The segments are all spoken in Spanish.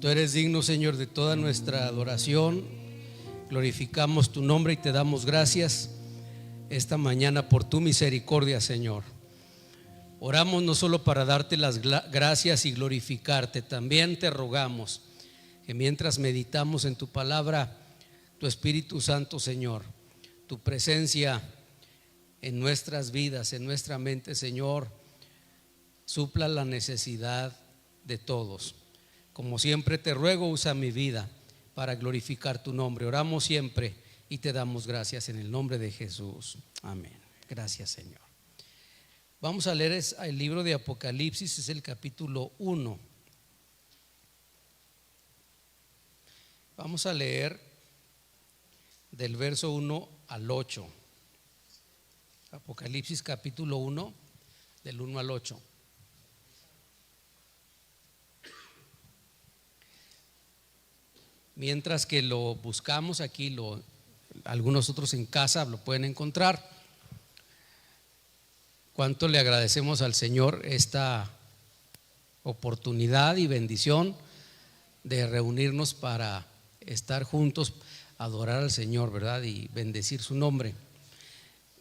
Tú eres digno, Señor, de toda nuestra adoración. Glorificamos tu nombre y te damos gracias esta mañana por tu misericordia, Señor. Oramos no solo para darte las gracias y glorificarte, también te rogamos que mientras meditamos en tu palabra, tu Espíritu Santo, Señor, tu presencia en nuestras vidas, en nuestra mente, Señor, supla la necesidad de todos. Como siempre te ruego, usa mi vida para glorificar tu nombre. Oramos siempre y te damos gracias en el nombre de Jesús. Amén. Gracias, Señor. Vamos a leer el libro de Apocalipsis, es el capítulo 1. Vamos a leer del verso 1 al 8. Apocalipsis capítulo 1, del 1 al 8. Mientras que lo buscamos aquí, algunos otros en casa lo pueden encontrar. Cuánto le agradecemos al Señor esta oportunidad y bendición de reunirnos para estar juntos, adorar al Señor, ¿verdad? Y bendecir su nombre.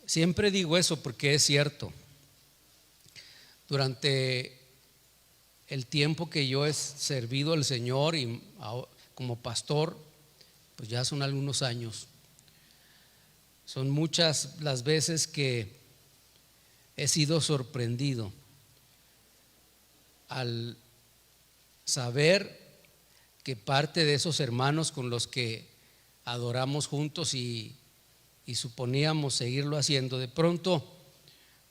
Siempre digo eso porque es cierto. Durante el tiempo que yo he servido al Señor y como pastor, pues ya son algunos años. Son muchas las veces que he sido sorprendido al saber que parte de esos hermanos con los que adoramos juntos y suponíamos seguirlo haciendo, de pronto,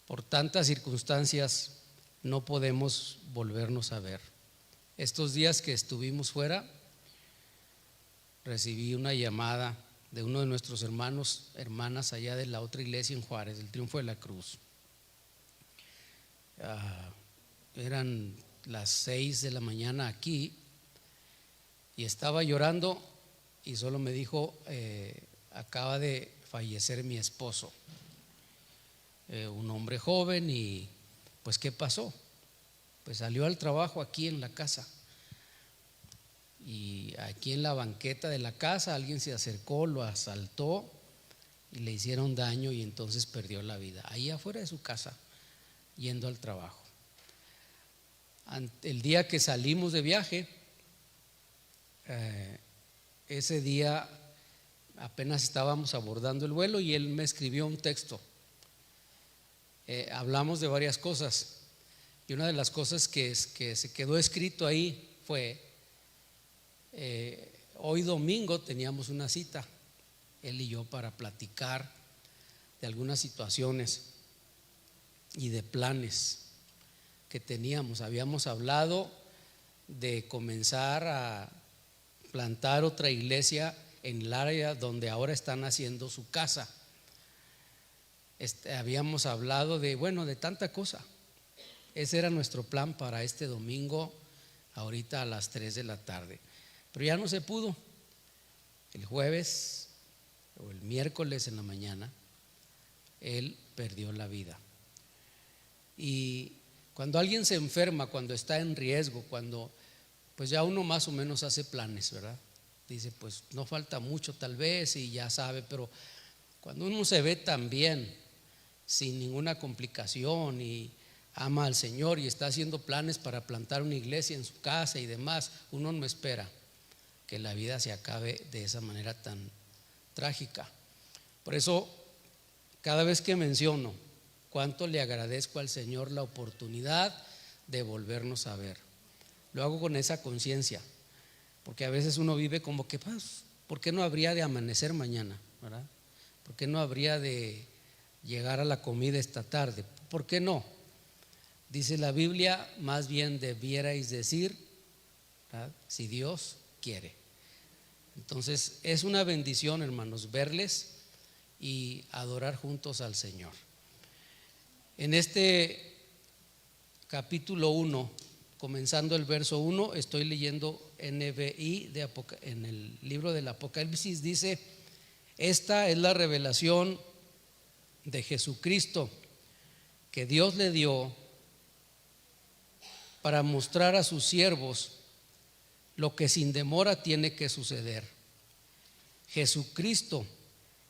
por tantas circunstancias, no podemos volvernos a ver. Estos días que estuvimos fuera, recibí una llamada de uno de nuestros hermanas allá de la otra iglesia en Juárez, del Triunfo de la Cruz. Eran las 6 de la mañana aquí y estaba llorando y solo me dijo, acaba de fallecer mi esposo, un hombre joven. Y pues ¿qué pasó? Pues salió al trabajo aquí en la casa. Y aquí en la banqueta de la casa alguien se acercó, lo asaltó y le hicieron daño y entonces perdió la vida, ahí afuera de su casa, yendo al trabajo. El día que salimos de viaje, ese día apenas estábamos abordando el vuelo y él me escribió un texto. Hablamos de varias cosas y una de las cosas que se quedó escrito ahí fue: hoy domingo teníamos una cita, él y yo, para platicar de algunas situaciones y de planes que teníamos. Habíamos hablado de comenzar a plantar otra iglesia en el área donde ahora están haciendo su casa. Habíamos hablado de tanta cosa. Ese era nuestro plan para este domingo, ahorita a las 3 de la tarde. Pero ya no se pudo. El jueves o el miércoles en la mañana, él perdió la vida. Y cuando alguien se enferma, cuando está en riesgo, cuando pues ya uno más o menos hace planes, ¿verdad? Dice, pues no falta mucho tal vez y ya sabe, pero cuando uno se ve tan bien, sin ninguna complicación y ama al Señor y está haciendo planes para plantar una iglesia en su casa y demás, uno no espera que la vida se acabe de esa manera tan trágica. Por eso, cada vez que menciono cuánto le agradezco al Señor la oportunidad de volvernos a ver, lo hago con esa conciencia, porque a veces uno vive como que, pues, ¿por qué no habría de amanecer mañana? ¿Verdad? ¿Por qué no habría de llegar a la comida esta tarde? ¿Por qué no? Dice la Biblia, más bien debierais decir, ¿verdad?, si Dios quiere. Entonces es una bendición, hermanos, verles y adorar juntos al Señor. En este capítulo 1, comenzando el verso 1, estoy leyendo NBI en el libro del Apocalipsis. Dice: esta es la revelación de Jesucristo que Dios le dio para mostrar a sus siervos lo que sin demora tiene que suceder. Jesucristo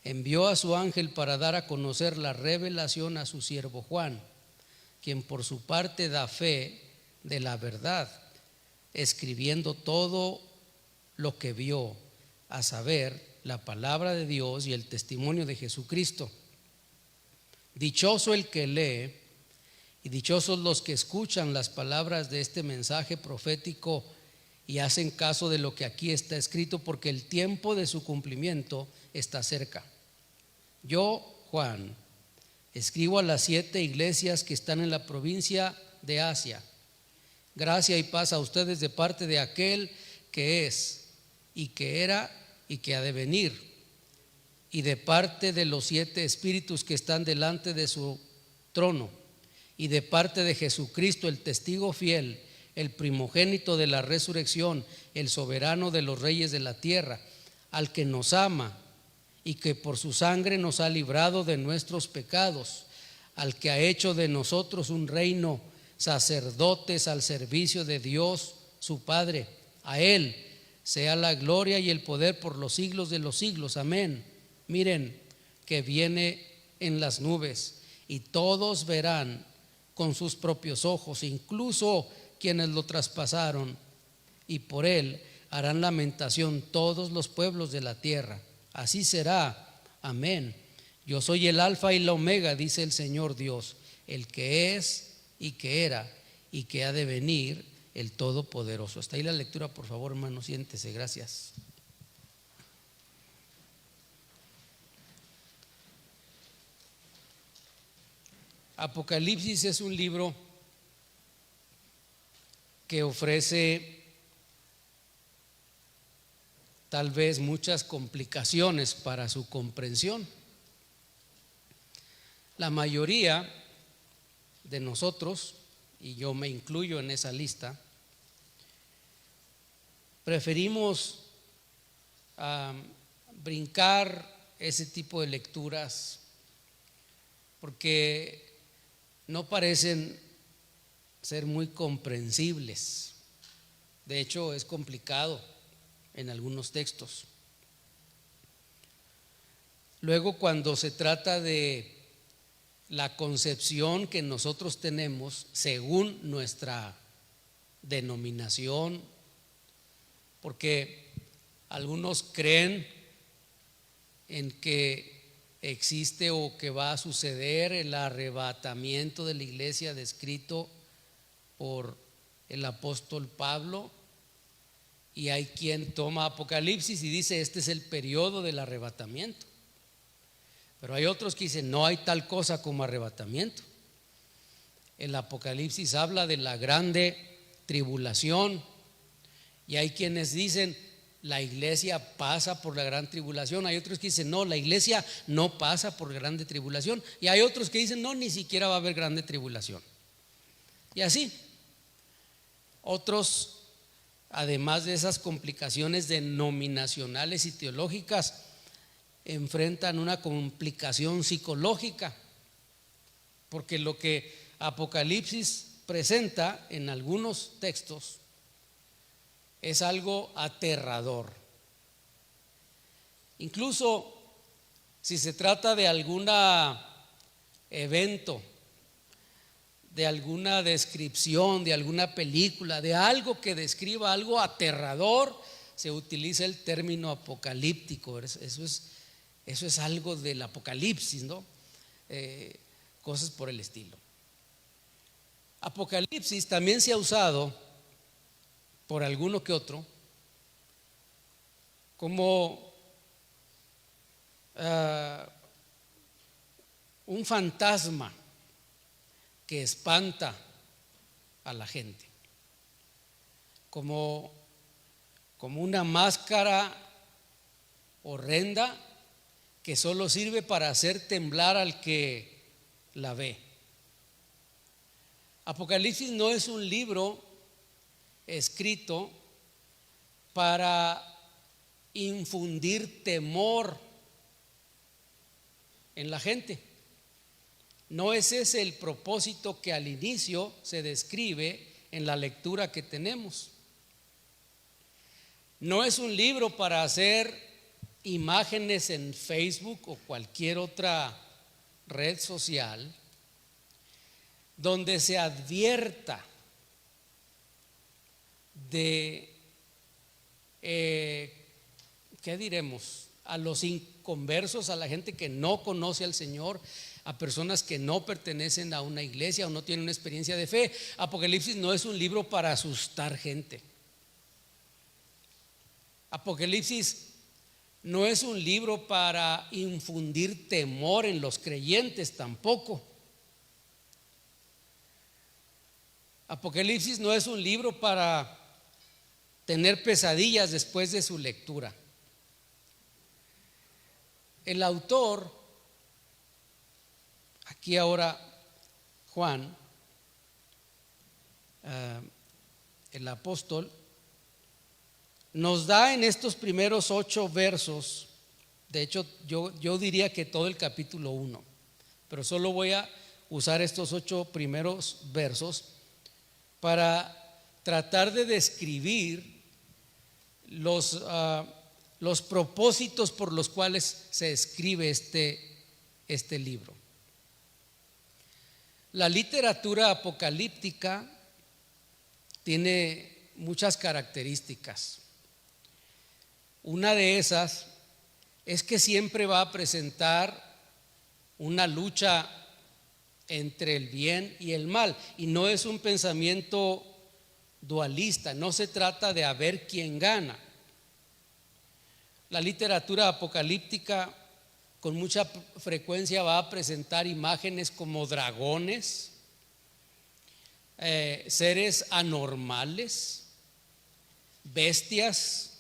envió a su ángel para dar a conocer la revelación a su siervo Juan, quien por su parte da fe de la verdad, escribiendo todo lo que vio, a saber, la palabra de Dios y el testimonio de Jesucristo. Dichoso el que lee y dichosos los que escuchan las palabras de este mensaje profético y hacen caso de lo que aquí está escrito, porque el tiempo de su cumplimiento está cerca. Yo, Juan, escribo a las 7 iglesias que están en la provincia de Asia. Gracia y paz a ustedes de parte de aquel que es y que era y que ha de venir, y de parte de los 7 espíritus que están delante de su trono, y de parte de Jesucristo, el testigo fiel, el primogénito de la resurrección, el soberano de los reyes de la tierra, al que nos ama y que por su sangre nos ha librado de nuestros pecados, al que ha hecho de nosotros un reino, sacerdotes al servicio de Dios su Padre. A Él sea la gloria y el poder por los siglos de los siglos. Amén. Miren que viene en las nubes y todos verán con sus propios ojos, incluso quienes lo traspasaron, y por Él harán lamentación todos los pueblos de la tierra. Así será. Amén. Yo soy el alfa y la omega, dice el Señor Dios, el que es y que era y que ha de venir, el Todopoderoso. Hasta ahí la lectura, por favor, hermano, siéntese. Gracias. Apocalipsis es un libro que ofrece tal vez muchas complicaciones para su comprensión. La mayoría de nosotros, y yo me incluyo en esa lista, preferimos brincar ese tipo de lecturas porque no parecen ser muy comprensibles. De hecho, es complicado en algunos textos. Luego, cuando se trata de la concepción que nosotros tenemos según nuestra denominación, porque algunos creen en que existe o que va a suceder el arrebatamiento de la iglesia descrito por el apóstol Pablo, y hay quien toma Apocalipsis y dice este es el periodo del arrebatamiento. Pero hay otros que dicen no hay tal cosa como arrebatamiento. El Apocalipsis habla de la grande tribulación, y hay quienes dicen la iglesia pasa por la gran tribulación. Hay otros que dicen no, la iglesia no pasa por grande tribulación, y hay otros que dicen no, ni siquiera va a haber grande tribulación. Y así otros, además de esas complicaciones denominacionales y teológicas, enfrentan una complicación psicológica, porque lo que Apocalipsis presenta en algunos textos es algo aterrador. Incluso si se trata de algún evento, de alguna descripción, de alguna película, de algo que describa algo aterrador, se utiliza el término apocalíptico. Eso es algo del Apocalipsis, ¿no? Cosas por el estilo. Apocalipsis también se ha usado por alguno que otro como un fantasma que espanta a la gente, como una máscara horrenda que solo sirve para hacer temblar al que la ve. Apocalipsis no es un libro escrito para infundir temor en la gente. No es ese el propósito que al inicio se describe en la lectura que tenemos. No es un libro para hacer imágenes en Facebook o cualquier otra red social donde se advierta de, ¿qué diremos? A los inconversos, a la gente que no conoce al Señor, a personas que no pertenecen a una iglesia o no tienen una experiencia de fe. Apocalipsis no es un libro para asustar gente. Apocalipsis no es un libro para infundir temor en los creyentes tampoco. Apocalipsis no es un libro para tener pesadillas después de su lectura. El autor, aquí ahora Juan, el apóstol, nos da en estos primeros 8 versos, de hecho yo diría que todo el capítulo 1, pero solo voy a usar estos 8 primeros versos para tratar de describir los propósitos por los cuales se escribe este libro. La literatura apocalíptica tiene muchas características. Una de esas es que siempre va a presentar una lucha entre el bien y el mal, y no es un pensamiento dualista, no se trata de a ver quién gana. La literatura apocalíptica con mucha frecuencia va a presentar imágenes como dragones, seres anormales, bestias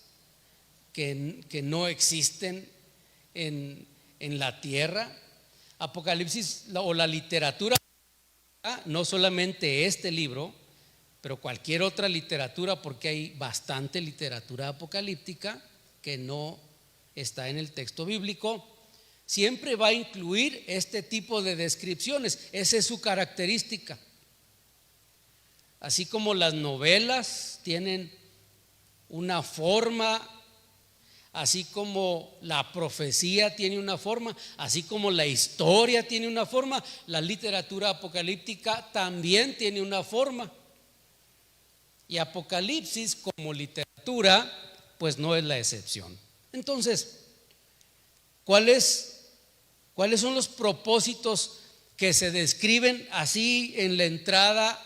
que no existen en la tierra. Apocalipsis o la literatura, no solamente este libro, pero cualquier otra literatura, porque hay bastante literatura apocalíptica que no está en el texto bíblico, siempre va a incluir este tipo de descripciones. Esa es su característica. Así como las novelas tienen una forma, así como la profecía tiene una forma, así como la historia tiene una forma, la literatura apocalíptica también tiene una forma. Y Apocalipsis como literatura, pues no es la excepción. Entonces, ¿cuáles son los propósitos que se describen así en la entrada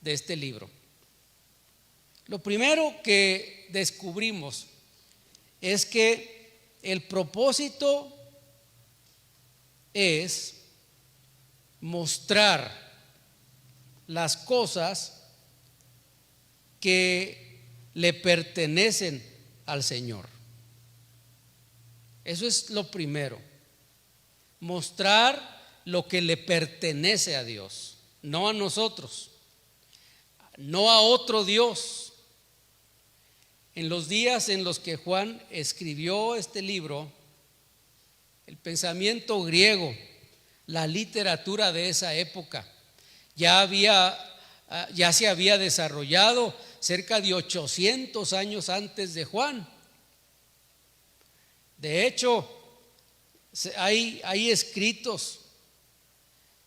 de este libro? Lo primero que descubrimos es que el propósito es mostrar las cosas que le pertenecen al Señor. Eso es lo primero. Mostrar lo que le pertenece a Dios, no a nosotros, no a otro Dios. En los días en los que Juan escribió este libro, el pensamiento griego, la literatura de esa época, ya se había desarrollado cerca de 800 años antes de Juan. De hecho, hay escritos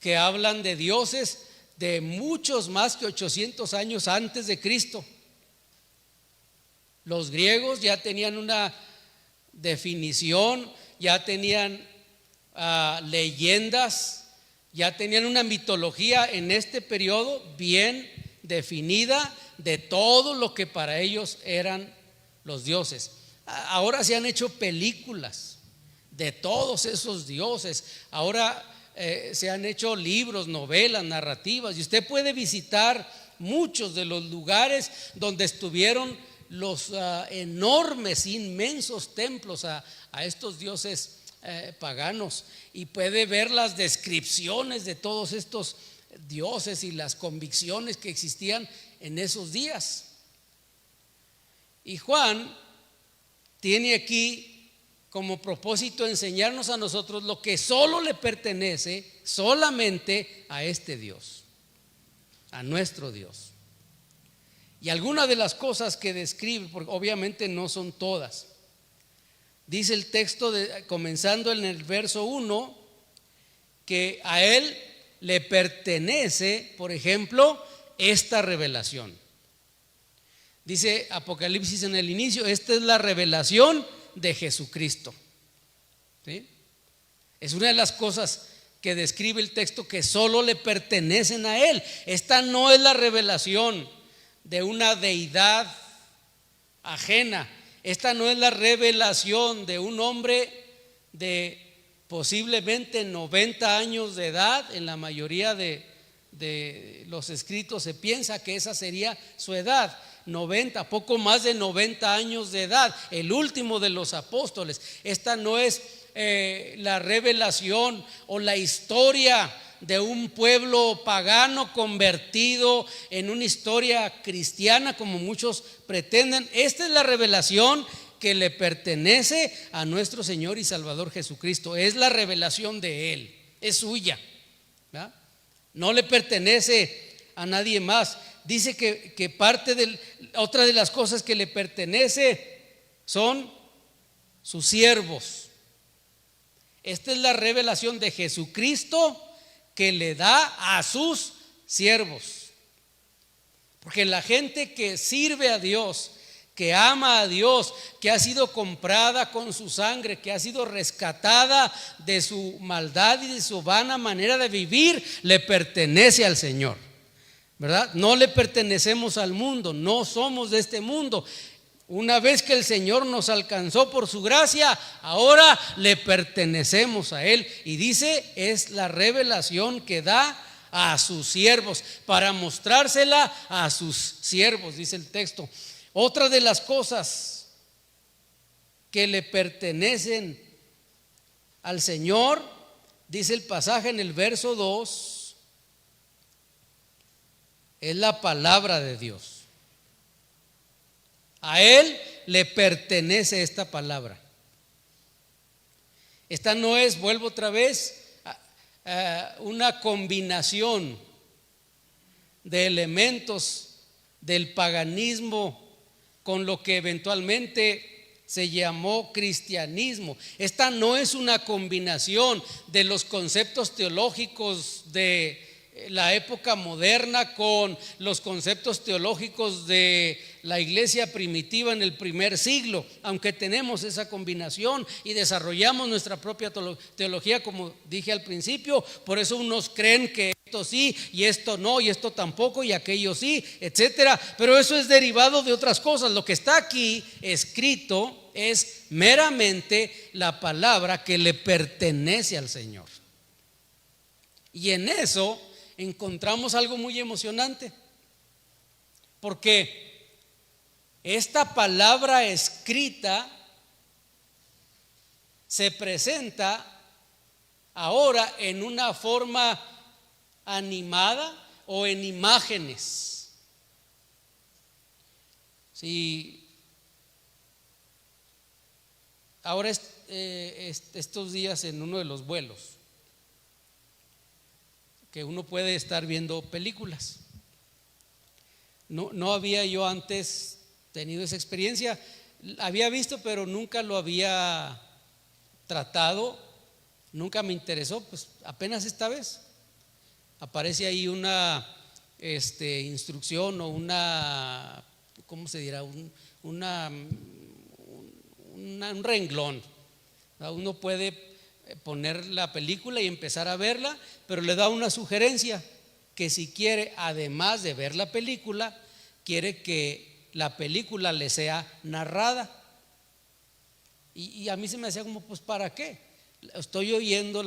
que hablan de dioses de muchos más que 800 años antes de Cristo. Los griegos ya tenían una definición, ya tenían leyendas, ya tenían una mitología en este periodo bien definida de todo lo que para ellos eran los dioses. Ahora se han hecho películas de todos esos dioses. Ahora se han hecho libros, novelas, narrativas, y usted puede visitar muchos de los lugares donde estuvieron los enormes, inmensos templos a estos dioses paganos, y puede ver las descripciones de todos estos dioses y las convicciones que existían en esos días. Y Juan tiene aquí como propósito enseñarnos a nosotros lo que solo le pertenece solamente a este Dios, a nuestro Dios. Y algunas de las cosas que describe, porque obviamente no son todas, dice el texto comenzando en el verso 1, que a él le pertenece, por ejemplo, esta revelación. Dice Apocalipsis en el inicio, esta es la revelación de Jesucristo. ¿Sí? Es una de las cosas que describe el texto que solo le pertenecen a él. Esta no es la revelación de una deidad ajena. Esta no es la revelación de un hombre de posiblemente 90 años de edad. En la mayoría de los escritos se piensa que esa sería su edad, 90, poco más de 90 años de edad, el último de los apóstoles. Esta no es la revelación o la historia de un pueblo pagano convertido en una historia cristiana como muchos pretenden. Esta es la revelación que le pertenece a nuestro Señor y Salvador Jesucristo. Es la revelación de Él, es suya, ¿verdad? No le pertenece a nadie más. Dice que otra de las cosas que le pertenece son sus siervos. Esta es la revelación de Jesucristo que le da a sus siervos. Porque la gente que sirve a Dios, que ama a Dios, que ha sido comprada con su sangre, que ha sido rescatada de su maldad y de su vana manera de vivir, le pertenece al Señor, ¿verdad? No le pertenecemos al mundo, no somos de este mundo. Una vez que el Señor nos alcanzó por su gracia, ahora le pertenecemos a Él. Y dice, es la revelación que da a sus siervos, para mostrársela a sus siervos, dice el texto. Otra de las cosas que le pertenecen al Señor, dice el pasaje en el verso 2, es la palabra de Dios. A Él le pertenece esta palabra. Esta no es, vuelvo otra vez, una combinación de elementos del paganismo con lo que eventualmente se llamó cristianismo. Esta no es una combinación de los conceptos teológicos de la época moderna con los conceptos teológicos de la iglesia primitiva en el primer siglo, aunque tenemos esa combinación y desarrollamos nuestra propia teología, como dije al principio. Por eso unos creen que esto sí y esto no, y esto tampoco y aquello sí, etcétera. Pero eso es derivado de otras cosas. Lo que está aquí escrito es meramente la palabra que le pertenece al Señor. Y en eso encontramos algo muy emocionante, porque esta palabra escrita se presenta ahora en una forma animada o en imágenes. Si ahora estos días en uno de los vuelos que uno puede estar viendo películas. No había yo antes tenido esa experiencia. Había visto, pero nunca lo había tratado, nunca me interesó. Pues apenas esta vez aparece ahí una instrucción o una, ¿cómo se dirá? Un renglón. Uno puede poner la película y empezar a verla, pero le da una sugerencia que si quiere, además de ver la película, quiere que la película le sea narrada. Y a mí se me hacía como, pues ¿para qué? Estoy oyendo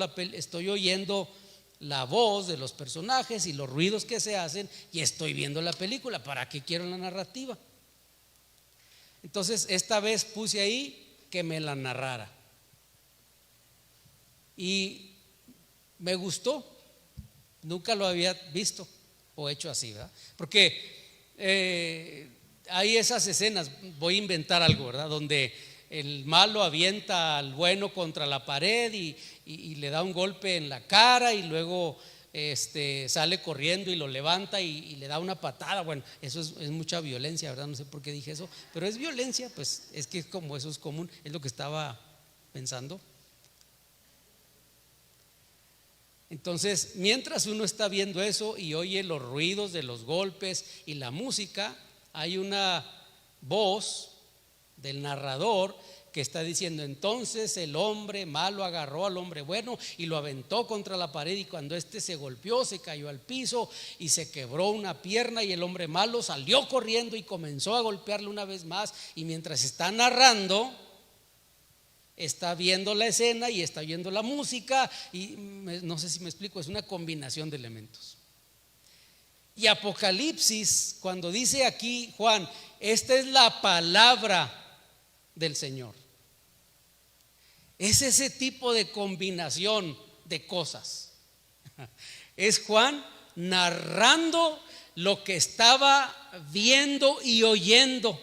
la voz de los personajes y los ruidos que se hacen y estoy viendo la película. ¿Para qué quiero la narrativa? Entonces esta vez puse ahí que me la narrara. Y me gustó, nunca lo había visto o hecho así, ¿verdad? Porque hay esas escenas, voy a inventar algo, ¿verdad? Donde el malo avienta al bueno contra la pared y le da un golpe en la cara y luego sale corriendo y lo levanta y le da una patada. Bueno, eso es mucha violencia, ¿verdad? No sé por qué dije eso, pero es violencia, pues es que como eso es común, es lo que estaba pensando. Entonces, mientras uno está viendo eso y oye los ruidos de los golpes y la música, hay una voz del narrador que está diciendo: entonces el hombre malo agarró al hombre bueno y lo aventó contra la pared, y cuando éste se golpeó, se cayó al piso y se quebró una pierna, y el hombre malo salió corriendo y comenzó a golpearle una vez más. Y mientras está narrando, está viendo la escena y está oyendo la música, y no sé si me explico, es una combinación de elementos. Y Apocalipsis, cuando dice aquí Juan, esta es la palabra del Señor, es ese tipo de combinación de cosas. Es Juan narrando lo que estaba viendo y oyendo,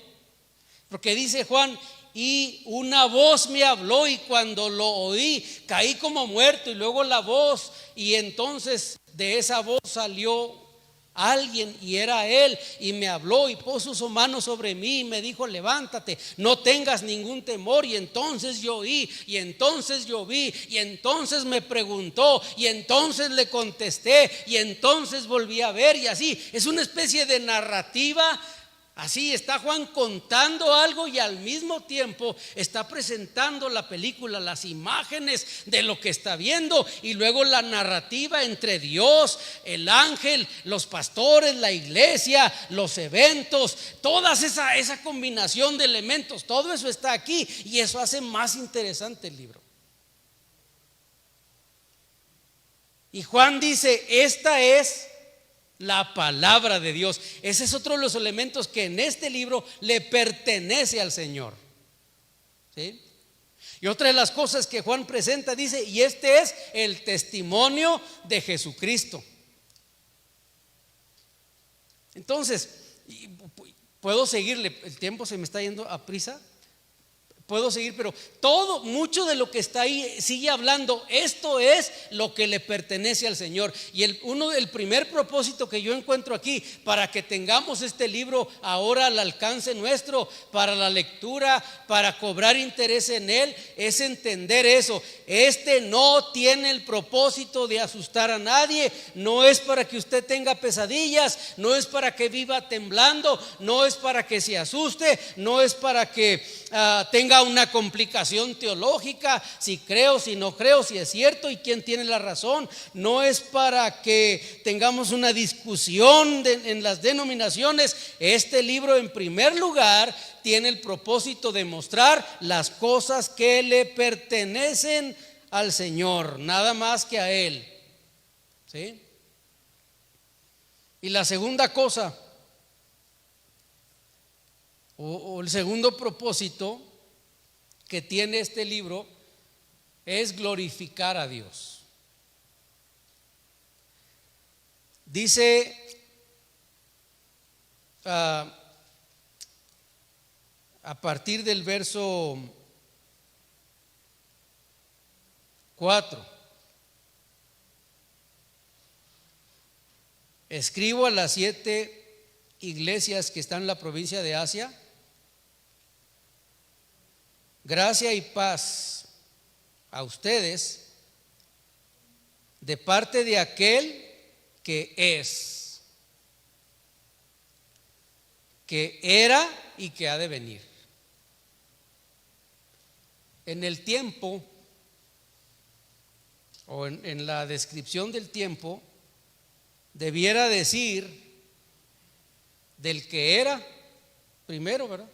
porque dice Juan: y una voz me habló, y cuando lo oí caí como muerto. Y luego la voz, y entonces de esa voz salió alguien, y era él, y me habló y puso su mano sobre mí y me dijo: levántate, no tengas ningún temor. Y entonces yo oí, y entonces yo vi, y entonces me preguntó, y entonces le contesté, y entonces volví a ver. Y así es una especie de narrativa. Así está Juan contando algo y al mismo tiempo está presentando la película, las imágenes de lo que está viendo, y luego la narrativa entre Dios, el ángel, los pastores, la iglesia, los eventos, toda esa combinación de elementos, todo eso está aquí, y eso hace más interesante el libro. Y Juan dice: esta es la palabra de Dios. Ese es otro de los elementos que en este libro le pertenece al Señor, ¿sí? Y otra de las cosas que Juan presenta, dice: y este es el testimonio de Jesucristo. Entonces, puedo seguirle, el tiempo se me está yendo a prisa. Puedo seguir, pero mucho de lo que está ahí sigue hablando. Esto es lo que le pertenece al Señor. Y el primer propósito que yo encuentro aquí, para que tengamos este libro ahora al alcance nuestro, para la lectura, para cobrar interés en él, es entender eso. Este no tiene el propósito de asustar a nadie. No es para que usted tenga pesadillas, no es para que viva temblando, no es para que se asuste, no es para que tenga una complicación teológica, si creo, si no creo, si es cierto y quién tiene la razón. No es para que tengamos una discusión en las denominaciones. Este libro, en primer lugar, tiene el propósito de mostrar las cosas que le pertenecen al Señor, nada más que a Él, ¿sí? Y la segunda cosa, o el segundo propósito que tiene este libro, es glorificar a Dios. Dice a partir del verso 4: escribo a las 7 iglesias que están en la provincia de Asia, gracia y paz a ustedes de parte de aquel que es, que era y que ha de venir. En el tiempo, o en la descripción del tiempo, debiera decir del que era primero, ¿verdad?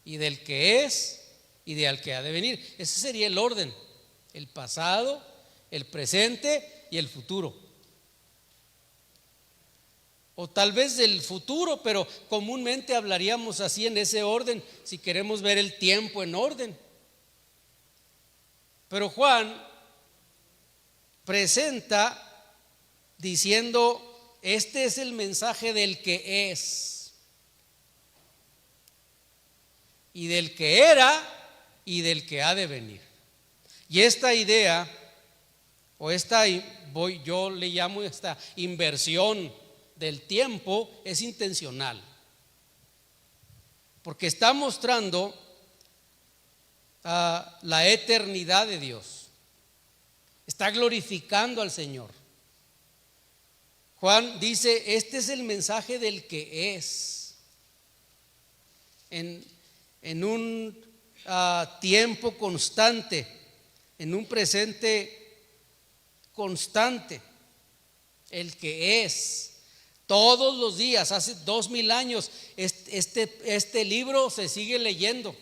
Y del que es y del que ha de venir. Ese sería el orden: el pasado, el presente y el futuro. O tal vez del futuro, pero comúnmente hablaríamos así en ese orden, si queremos ver el tiempo en orden. Pero Juan presenta diciendo: este es el mensaje del que es, y del que era y del que ha de venir. Y esta idea, yo le llamo esta inversión del tiempo, es intencional, porque está mostrando la eternidad de Dios, está glorificando al Señor. Juan dice: este es el mensaje del que es, en un tiempo constante, en un presente constante, el que es. Todos los días, hace 2000 años, este libro se sigue leyendo,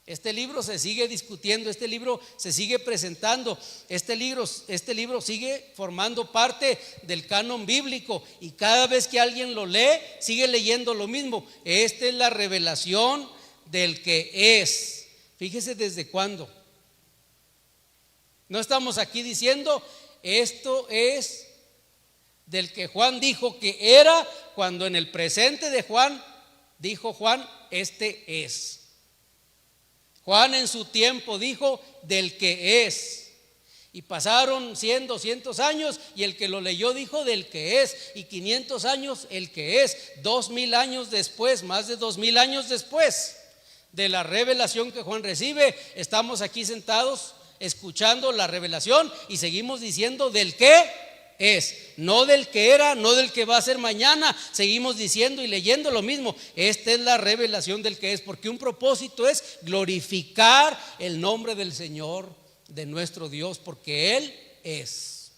este libro se sigue discutiendo, este libro se sigue presentando, este libro sigue formando parte del canon bíblico, y cada vez que alguien lo lee, sigue leyendo lo mismo. Esta es la revelación del que es. Fíjese desde cuándo. No estamos aquí diciendo esto es del que Juan dijo que era, cuando en el presente de Juan dijo Juan: este es. Juan en su tiempo dijo del que es, y pasaron 100, 200 años y el que lo leyó dijo del que es, y 500 años el que es, 2000 años después, más de 2000 años después de la revelación que Juan recibe, estamos aquí sentados escuchando la revelación y seguimos diciendo del que es, no del que era, no del que va a ser mañana. Seguimos diciendo y leyendo lo mismo. Esta es la revelación del que es, porque un propósito es glorificar el nombre del Señor, de nuestro Dios, porque Él es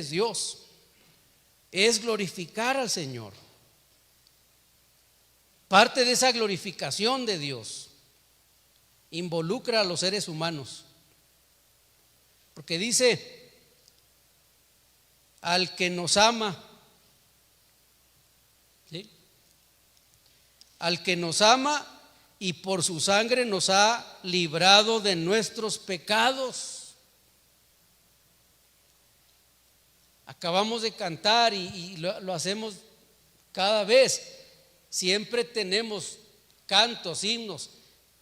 Dios. Es glorificar al Señor. Parte de esa glorificación de Dios involucra a los seres humanos, porque dice: al que nos ama, ¿sí? Al que nos ama y por su sangre nos ha librado de nuestros pecados. Acabamos de cantar y lo hacemos cada vez. Siempre tenemos cantos, himnos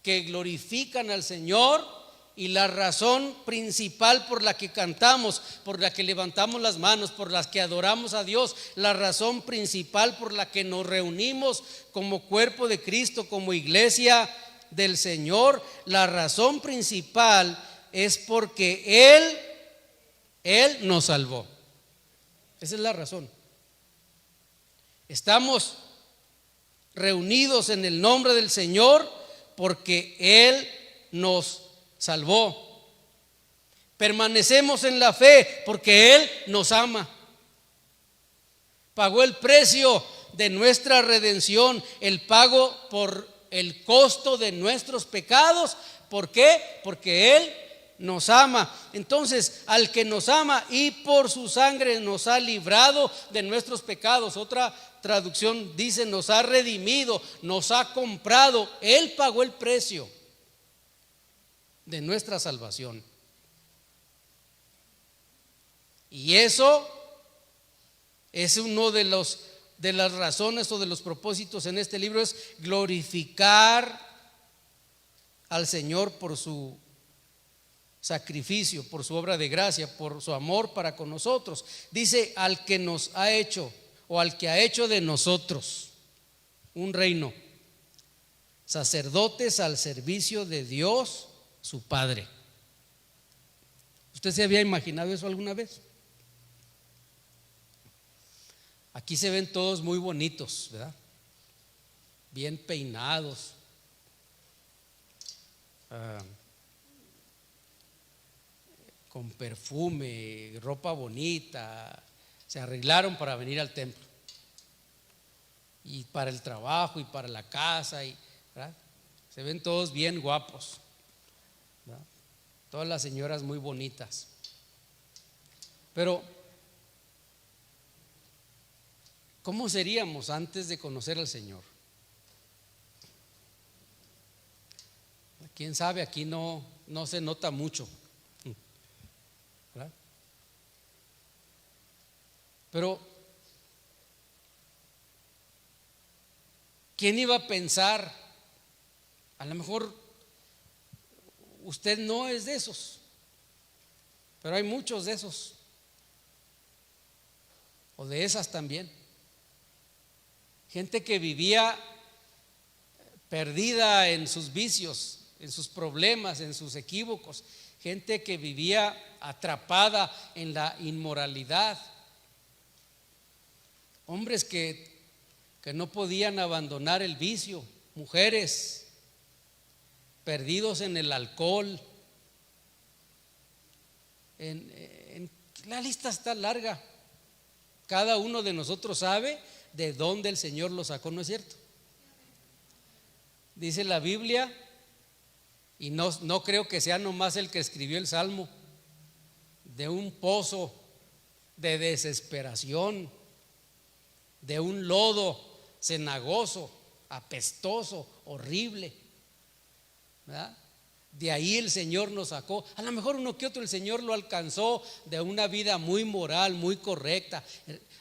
que glorifican al Señor. Y la razón principal por la que cantamos, por la que levantamos las manos, por las que adoramos a Dios, la razón principal por la que nos reunimos como cuerpo de Cristo, como iglesia del Señor, la razón principal es porque Él nos salvó. Esa es la razón. Estamos reunidos en el nombre del Señor porque Él nos salvó. Permanecemos en la fe porque Él nos ama. Pagó el precio de nuestra redención, el pago por el costo de nuestros pecados. ¿Por qué? Porque Él nos ama. Entonces, al que nos ama y por su sangre nos ha librado de nuestros pecados. Otra traducción dice: nos ha redimido, nos ha comprado. Él pagó el precio de nuestra salvación. Y eso es uno de las razones o de los propósitos en este libro, es glorificar al Señor por su sacrificio, por su obra de gracia, por su amor para con nosotros. Dice: al que nos ha hecho, o al que ha hecho de nosotros un reino, sacerdotes al servicio de Dios su Padre. ¿Usted se había imaginado eso alguna vez? Aquí se ven todos muy bonitos, ¿verdad? Bien peinados, con perfume, ropa bonita, se arreglaron para venir al templo, y para el trabajo y para la casa, ¿verdad? Se ven todos bien guapos, ¿verdad? Todas las señoras muy bonitas. Pero ¿cómo seríamos antes de conocer al Señor? Quién sabe, aquí no se nota mucho, ¿verdad? Pero ¿quién iba a pensar? A lo mejor usted no es de esos, pero hay muchos de esos, o de esas también. Gente que vivía perdida en sus vicios, en sus problemas, en sus equívocos. Gente que vivía atrapada en la inmoralidad. Hombres que no podían abandonar el vicio. Mujeres perdidos en el alcohol. La lista está larga. Cada uno de nosotros sabe de dónde el Señor lo sacó, ¿no es cierto? Dice la Biblia, y no creo que sea nomás el que escribió el Salmo, de un pozo de desesperación, de un lodo cenagoso, apestoso, horrible, ¿verdad? De ahí el Señor nos sacó. A lo mejor uno que otro el Señor lo alcanzó de una vida muy moral, muy correcta.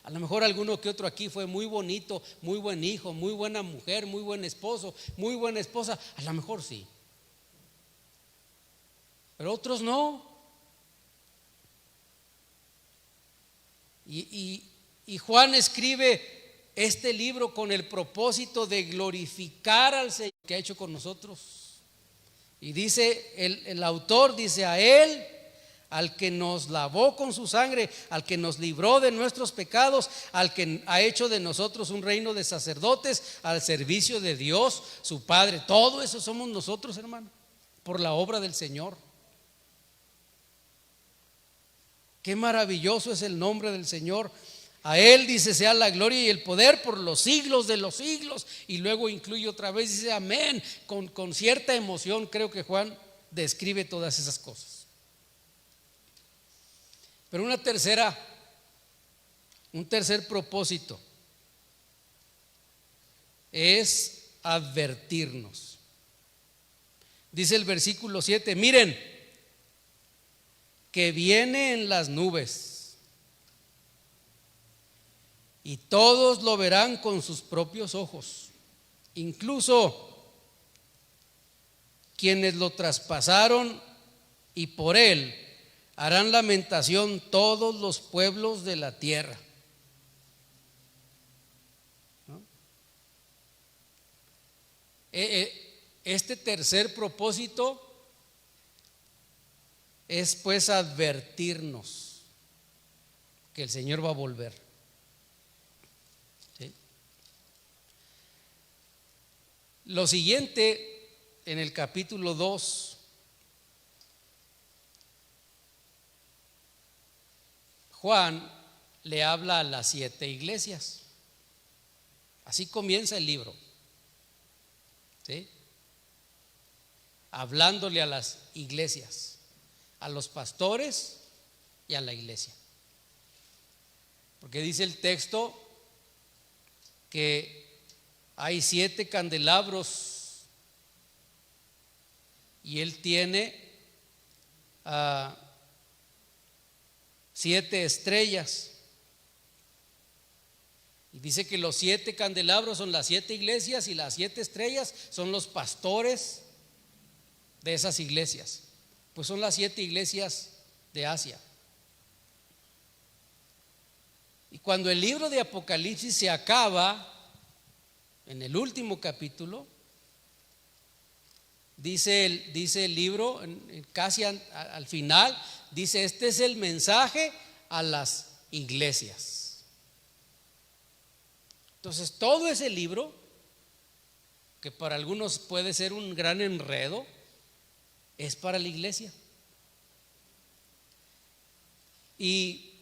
A lo mejor alguno que otro aquí fue muy bonito, muy buen hijo, muy buena mujer, muy buen esposo, muy buena esposa. A lo mejor sí, pero otros no. Y Juan escribe este libro con el propósito de glorificar al Señor que ha hecho con nosotros. Y dice el autor, dice: a Él, al que nos lavó con su sangre, al que nos libró de nuestros pecados, al que ha hecho de nosotros un reino de sacerdotes al servicio de Dios su Padre. Todo eso somos nosotros, hermano, por la obra del Señor. Qué maravilloso es el nombre del Señor. A Él, dice, sea la gloria y el poder por los siglos de los siglos. Y luego incluye otra vez, dice amén. Con cierta emoción creo que Juan describe todas esas cosas. Pero un tercer propósito es advertirnos. Dice el versículo 7, miren, que viene en las nubes y todos lo verán con sus propios ojos, incluso quienes lo traspasaron, y por él harán lamentación todos los pueblos de la tierra. ¿No? Este tercer propósito es pues advertirnos que el Señor va a volver. ¿Sí? Lo siguiente en el capítulo 2, Juan le habla a las 7 iglesias. Así comienza el libro, ¿sí? Hablándole a las iglesias, a los pastores y a la iglesia. Porque dice el texto que hay 7 candelabros y él tiene 7 estrellas. Y dice que los 7 candelabros son las 7 iglesias y las 7 estrellas son los pastores de esas iglesias. Pues son las 7 iglesias de Asia. Y cuando el libro de Apocalipsis se acaba, en el último capítulo, dice el libro, casi al final, dice: este es el mensaje a las iglesias. Entonces todo ese libro, que para algunos puede ser un gran enredo, es para la iglesia. Y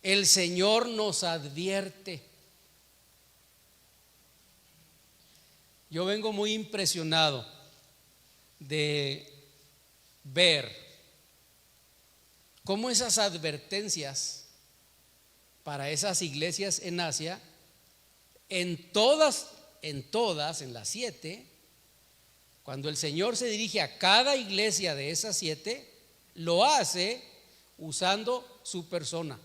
el Señor nos advierte. Yo vengo muy impresionado de ver cómo esas advertencias para esas iglesias en Asia, en todas, en las 7, cuando el Señor se dirige a cada iglesia de esas 7, lo hace usando su persona.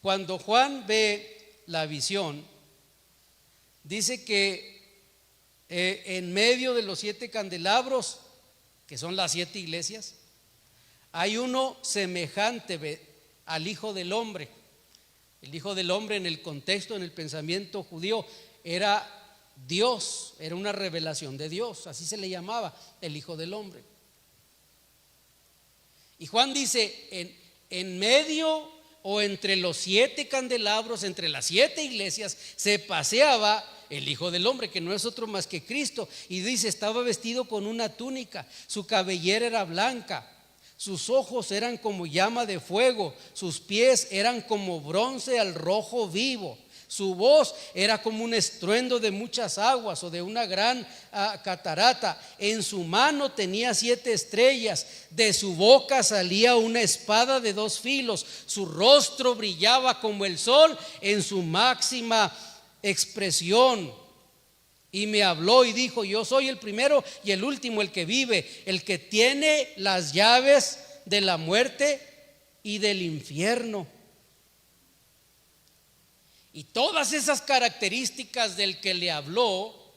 Cuando Juan ve la visión, dice que en medio de los 7 candelabros que son las 7 iglesias, hay uno semejante al Hijo del Hombre. El Hijo del Hombre, en el contexto, en el pensamiento judío, era Dios, era una revelación de Dios, así se le llamaba, el Hijo del Hombre. Y Juan dice, en medio o entre los 7 candelabros, entre las 7 iglesias, se paseaba el Hijo del Hombre, que no es otro más que Cristo. Y dice, estaba vestido con una túnica, su cabellera era blanca, sus ojos eran como llama de fuego, sus pies eran como bronce al rojo vivo, su voz era como un estruendo de muchas aguas o de una gran catarata. En su mano tenía 7 estrellas, de su boca salía una espada de 2 filos, su rostro brillaba como el sol en su máxima expresión. Y me habló y dijo, yo soy el primero y el último, el que vive, el que tiene las llaves de la muerte y del infierno. Y todas esas características del que le habló,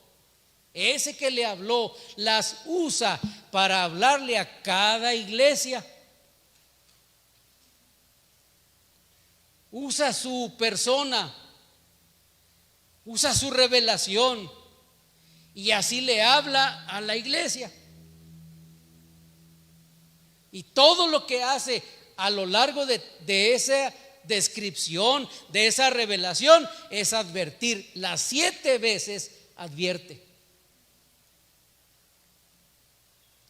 ese que le habló, las usa para hablarle a cada iglesia. Usa su persona, usa su revelación, y así le habla a la iglesia. Y todo lo que hace a lo largo de esa descripción, de esa revelación, es advertir. Las 7 veces advierte.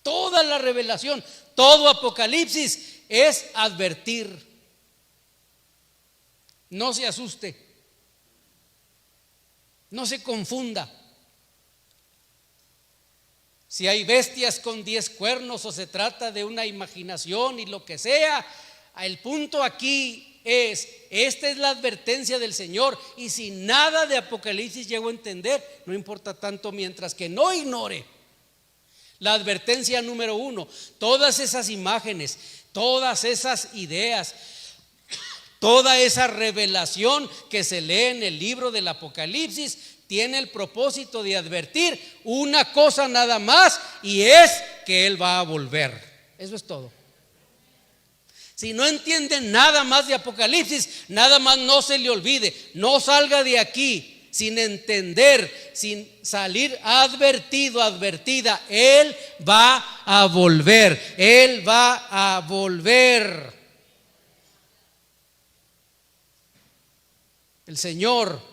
Toda la revelación, todo Apocalipsis es advertir. No se asuste, no se confunda. Si hay bestias con 10 cuernos o se trata de una imaginación y lo que sea, el punto aquí es, esta es la advertencia del Señor. Y si nada de Apocalipsis llego a entender, no importa tanto, mientras que no ignore la advertencia número 1. Todas esas imágenes, todas esas ideas, toda esa revelación que se lee en el libro del Apocalipsis tiene el propósito de advertir una cosa nada más, y es que Él va a volver. Eso es todo. Si no entienden nada más de Apocalipsis, nada más no se le olvide, no salga de aquí sin entender, sin salir advertido, advertida. Él va a volver, Él va a volver. El Señor,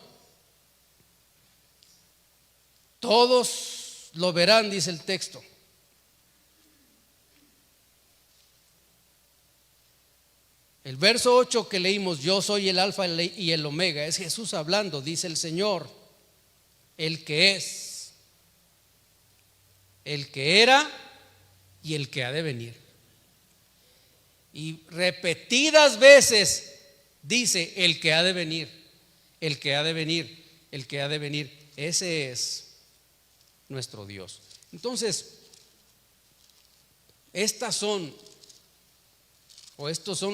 todos lo verán, dice el texto. El verso 8 que leímos, yo soy el alfa y el omega, es Jesús hablando, dice el Señor, el que es, el que era y el que ha de venir. Y repetidas veces dice el que ha de venir, el que ha de venir, el que ha de venir. Ese es nuestro Dios. Entonces, estos son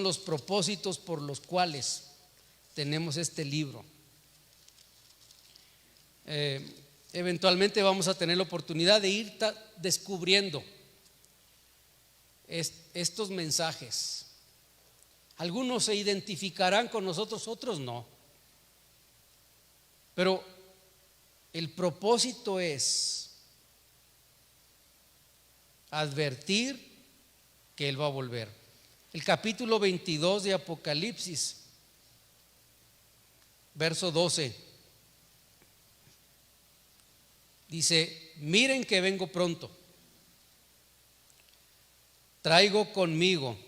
los propósitos por los cuales tenemos este libro. Eventualmente vamos a tener la oportunidad de ir descubriendo estos mensajes. Algunos se identificarán con nosotros, otros no. Pero el propósito es advertir que Él va a volver. El capítulo 22 de Apocalipsis, verso 12, dice: miren que vengo pronto, traigo conmigo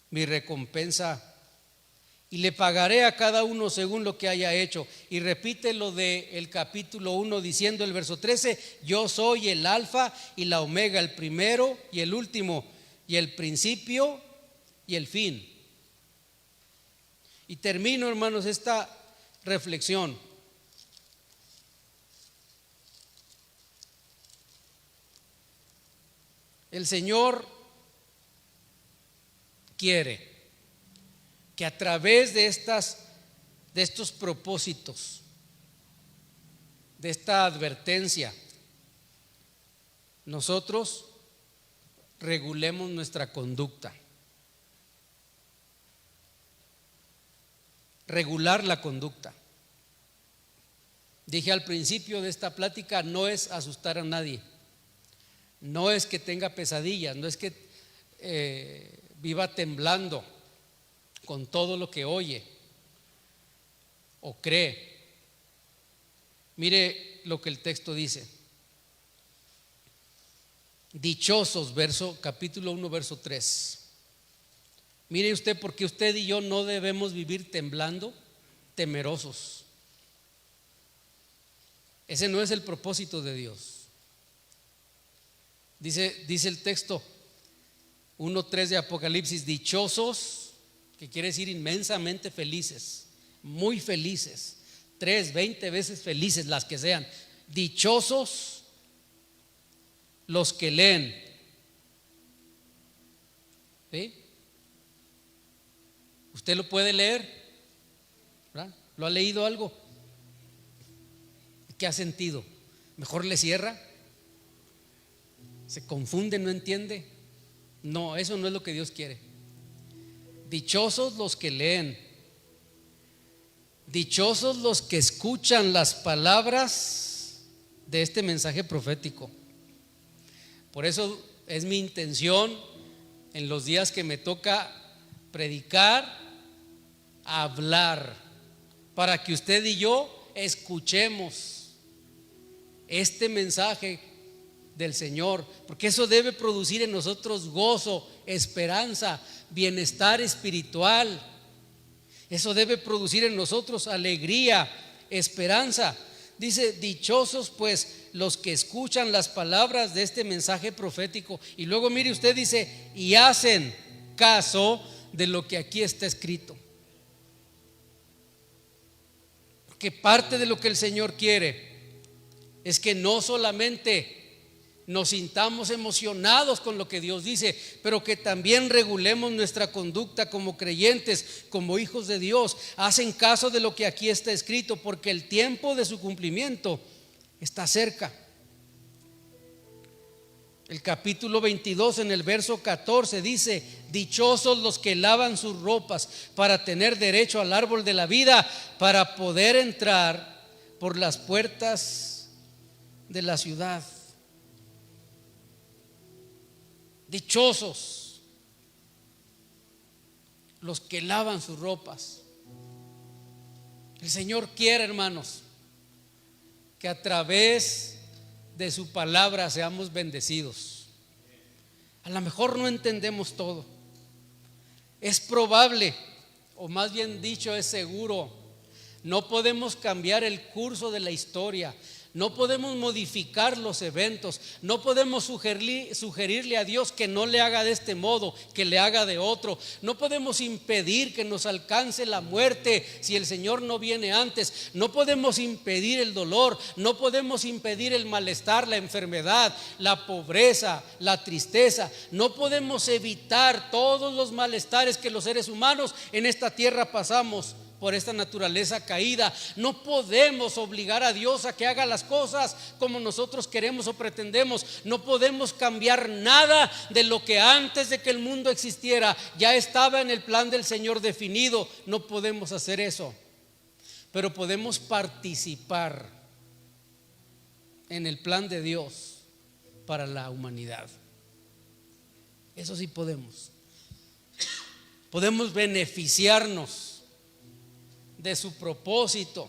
mi recompensa y le pagaré a cada uno según lo que haya hecho. Y repite lo del capítulo 1 diciendo el verso 13: yo soy el alfa y la omega, el primero y el último, y el principio y el fin. Y termino, hermanos, esta reflexión. El Señor quiere que a través de estos propósitos, de esta advertencia, nosotros regulemos nuestra conducta. Regular la conducta. Dije al principio de esta plática, no es asustar a nadie, no es que tenga pesadillas, no es que viva temblando con todo lo que oye o cree. Mire lo que el texto dice. Dichosos, capítulo 1, verso 3. Mire usted, porque usted y yo no debemos vivir temblando, temerosos. Ese no es el propósito de Dios. Dice el texto 1:3 de Apocalipsis, dichosos, que quiere decir inmensamente felices, muy felices, 20 veces felices, las que sean. Dichosos los que leen. ¿Sí? ¿Usted lo puede leer? ¿Verdad? ¿Lo ha leído algo? ¿Qué ha sentido? ¿Mejor le cierra? ¿Se confunde, no entiende? No, eso no es lo que Dios quiere. Dichosos los que leen, dichosos los que escuchan las palabras de este mensaje profético. Por eso es mi intención en los días que me toca predicar, hablar, para que usted y yo escuchemos este mensaje del Señor, porque eso debe producir en nosotros gozo, esperanza, bienestar espiritual. Eso debe producir en nosotros alegría, esperanza. Dice, dichosos pues los que escuchan las palabras de este mensaje profético. Y luego mire usted, dice, y hacen caso de lo que aquí está escrito. Porque parte de lo que el Señor quiere es que no solamente nos sintamos emocionados con lo que Dios dice, pero que también regulemos nuestra conducta como creyentes, como hijos de Dios. Hacen caso de lo que aquí está escrito, porque el tiempo de su cumplimiento está cerca. El capítulo 22 en el verso 14 dice, dichosos los que lavan sus ropas para tener derecho al árbol de la vida, para poder entrar por las puertas de la ciudad. Dichosos los que lavan sus ropas. El Señor quiere, hermanos, que a través de su palabra seamos bendecidos. A lo mejor no entendemos todo. Es probable, o más bien dicho, es seguro. No podemos cambiar el curso de la historia. No podemos modificar los eventos. No podemos sugerirle a Dios que no le haga de este modo, que le haga de otro. No podemos impedir que nos alcance la muerte si el Señor no viene antes. No podemos impedir el dolor. No podemos impedir el malestar, la enfermedad, la pobreza, la tristeza. No podemos evitar todos los malestares que los seres humanos en esta tierra pasamos por esta naturaleza caída. No podemos obligar a Dios a que haga las cosas como nosotros queremos o pretendemos. No podemos cambiar nada de lo que antes de que el mundo existiera ya estaba en el plan del Señor definido. No podemos hacer eso, pero podemos participar en el plan de Dios para la humanidad. Eso sí podemos. Podemos beneficiarnos de su propósito,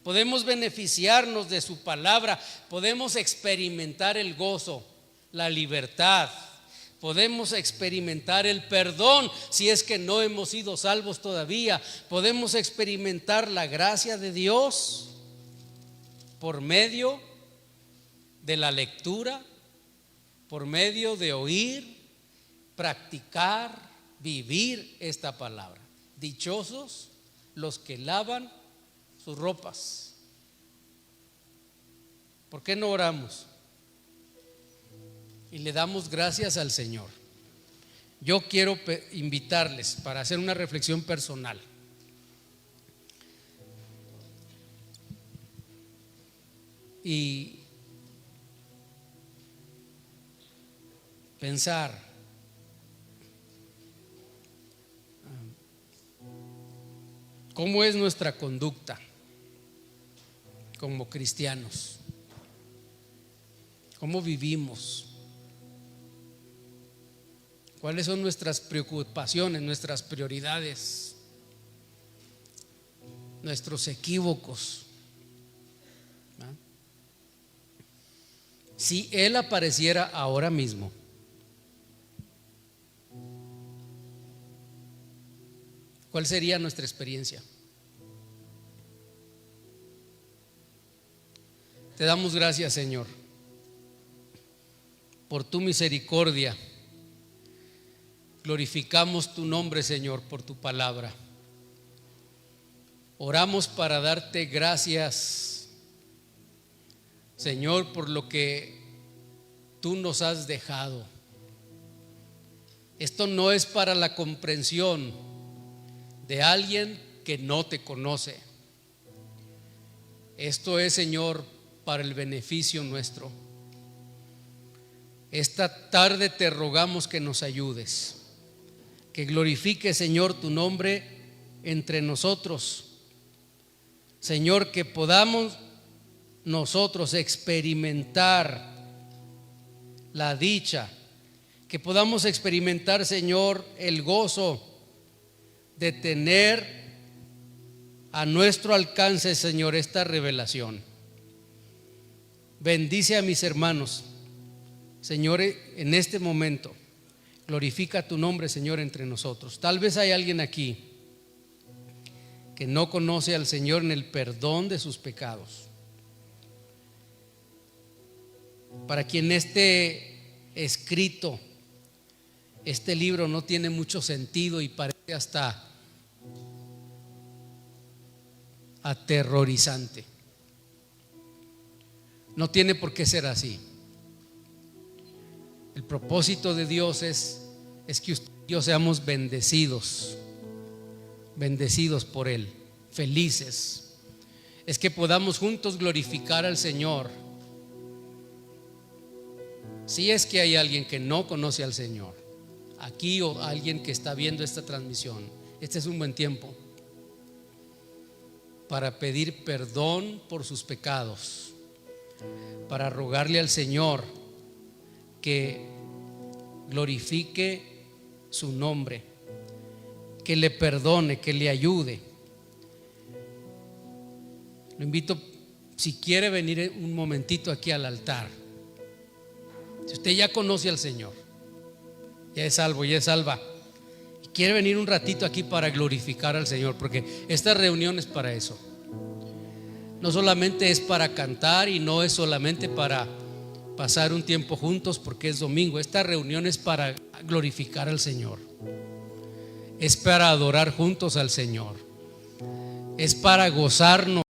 podemos beneficiarnos de su palabra, podemos experimentar el gozo, la libertad, podemos experimentar el perdón si es que no hemos sido salvos todavía, podemos experimentar la gracia de Dios por medio de la lectura, por medio de oír, practicar, vivir esta palabra. Dichosos los que lavan sus ropas. ¿Por qué no oramos y le damos gracias al Señor? Yo quiero invitarles para hacer una reflexión personal. Y pensar cómo es nuestra conducta como cristianos, cómo vivimos, cuáles son nuestras preocupaciones, nuestras prioridades, nuestros equívocos. Si Él apareciera ahora mismo, ¿cuál sería nuestra experiencia? Te damos gracias, Señor, por tu misericordia. Glorificamos tu nombre, Señor, por tu palabra. Oramos para darte gracias, Señor, por lo que tú nos has dejado. Esto no es para la comprensión de alguien que no te conoce. Esto es, Señor, para el beneficio nuestro. Esta tarde te rogamos que nos ayudes, que glorifique, Señor, tu nombre entre nosotros. Señor, que podamos nosotros experimentar la dicha, que podamos experimentar, Señor, el gozo de tener a nuestro alcance, Señor, esta revelación. Bendice a mis hermanos, Señor, en este momento. Glorifica tu nombre, Señor, entre nosotros. Tal vez hay alguien aquí que no conoce al Señor en el perdón de sus pecados, para quien este escrito, este libro no tiene mucho sentido y parece hasta aterrorizante. No tiene por qué ser así. El propósito de Dios es que usted y yo seamos bendecidos por Él, felices. Es que podamos juntos glorificar al Señor. Si es que hay alguien que no conoce al Señor aquí, o alguien que está viendo esta transmisión, este es un buen tiempo para pedir perdón por sus pecados, para rogarle al Señor que glorifique su nombre, que le perdone, que le ayude. Lo invito, si quiere, venir un momentito aquí al altar. Si usted ya conoce al Señor, ya es salvo, ya es salva, y quiere venir un ratito aquí para glorificar al Señor, porque esta reunión es para eso. No solamente es para cantar y no es solamente para pasar un tiempo juntos porque es domingo. Esta reunión es para glorificar al Señor, es para adorar juntos al Señor, es para gozarnos